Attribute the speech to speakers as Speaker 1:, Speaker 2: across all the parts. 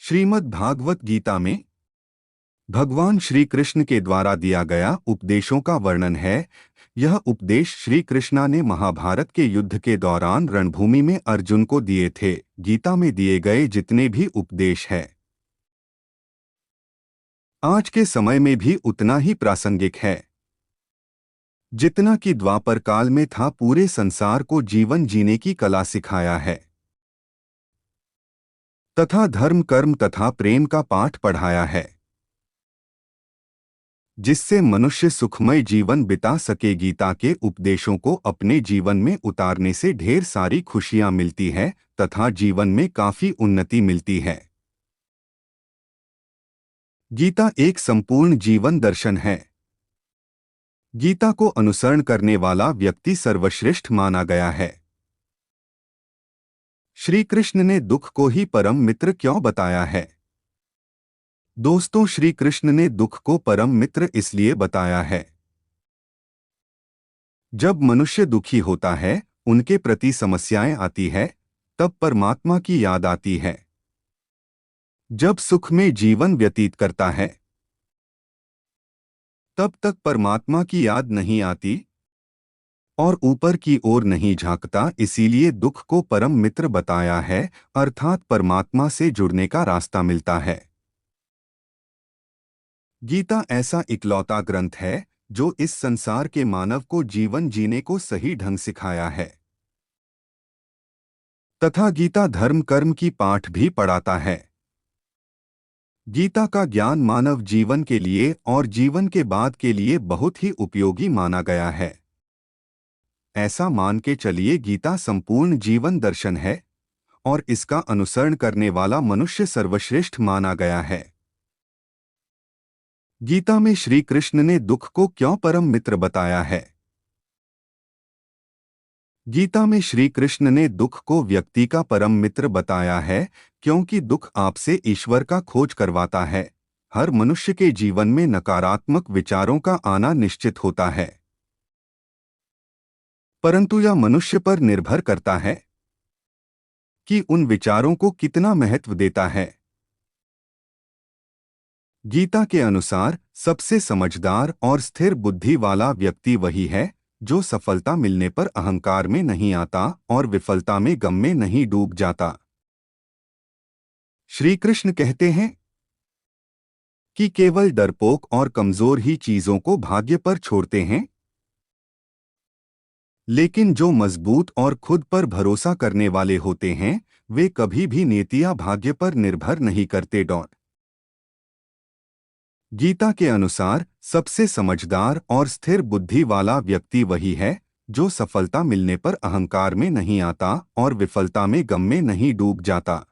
Speaker 1: श्रीमद् भागवत गीता में भगवान श्री कृष्ण के द्वारा दिया गया उपदेशों का वर्णन है। यह उपदेश श्री कृष्णा ने महाभारत के युद्ध के दौरान रणभूमि में अर्जुन को दिए थे। गीता में दिए गए जितने भी उपदेश हैं आज के समय में भी उतना ही प्रासंगिक है जितना कि द्वापर काल में था। पूरे संसार को जीवन जीने की कला सिखाया है तथा धर्म कर्म तथा प्रेम का पाठ पढ़ाया है जिससे मनुष्य सुखमय जीवन बिता सके। गीता के उपदेशों को अपने जीवन में उतारने से ढेर सारी खुशियां मिलती है तथा जीवन में काफी उन्नति मिलती है। गीता एक संपूर्ण जीवन दर्शन है। गीता को अनुसरण करने वाला व्यक्ति सर्वश्रेष्ठ माना गया है। श्री कृष्ण ने दुख को ही परम मित्र क्यों बताया है? दोस्तों, श्री कृष्ण ने दुख को परम मित्र इसलिए बताया है जब मनुष्य दुखी होता है, उनके प्रति समस्याएं आती है, तब परमात्मा की याद आती है। जब सुख में जीवन व्यतीत करता है तब तक परमात्मा की याद नहीं आती और ऊपर की ओर नहीं झांकता। इसीलिए दुख को परम मित्र बताया है, अर्थात परमात्मा से जुड़ने का रास्ता मिलता है। गीता ऐसा इकलौता ग्रंथ है जो इस संसार के मानव को जीवन जीने को सही ढंग सिखाया है तथा गीता धर्म कर्म की पाठ भी पढ़ाता है। गीता का ज्ञान मानव जीवन के लिए और जीवन के बाद के लिए बहुत ही उपयोगी माना गया है। ऐसा मान के चलिए गीता संपूर्ण जीवन दर्शन है और इसका अनुसरण करने वाला मनुष्य सर्वश्रेष्ठ माना गया है। गीता में श्री कृष्ण ने दुख को क्यों परम मित्र बताया है? गीता में श्री कृष्ण ने दुख को व्यक्ति का परम मित्र बताया है क्योंकि दुख आपसे ईश्वर का खोज करवाता है। हर मनुष्य के जीवन में नकारात्मक विचारों का आना निश्चित होता है, परंतु यह मनुष्य पर निर्भर करता है कि उन विचारों को कितना महत्व देता है। गीता के अनुसार सबसे समझदार और स्थिर बुद्धि वाला व्यक्ति वही है जो सफलता मिलने पर अहंकार में नहीं आता और विफलता में गम में नहीं डूब जाता। श्री कृष्ण कहते हैं कि केवल डरपोक और कमजोर ही चीजों को भाग्य पर छोड़ते हैं, लेकिन जो मजबूत और खुद पर भरोसा करने वाले होते हैं वे कभी भी नियति या भाग्य पर निर्भर नहीं करते। गीता के अनुसार सबसे समझदार और स्थिर बुद्धि वाला व्यक्ति वही है जो सफलता मिलने पर अहंकार में नहीं आता और विफलता में गम में नहीं डूब जाता।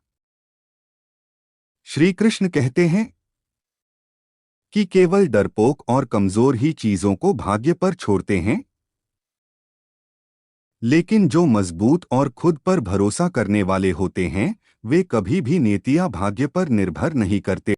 Speaker 1: श्री कृष्ण कहते हैं कि केवल डरपोक और कमजोर ही चीजों को भाग्य पर छोड़ते हैं, लेकिन जो मजबूत और खुद पर भरोसा करने वाले होते हैं वे कभी भी नियति या भाग्य पर निर्भर नहीं करते।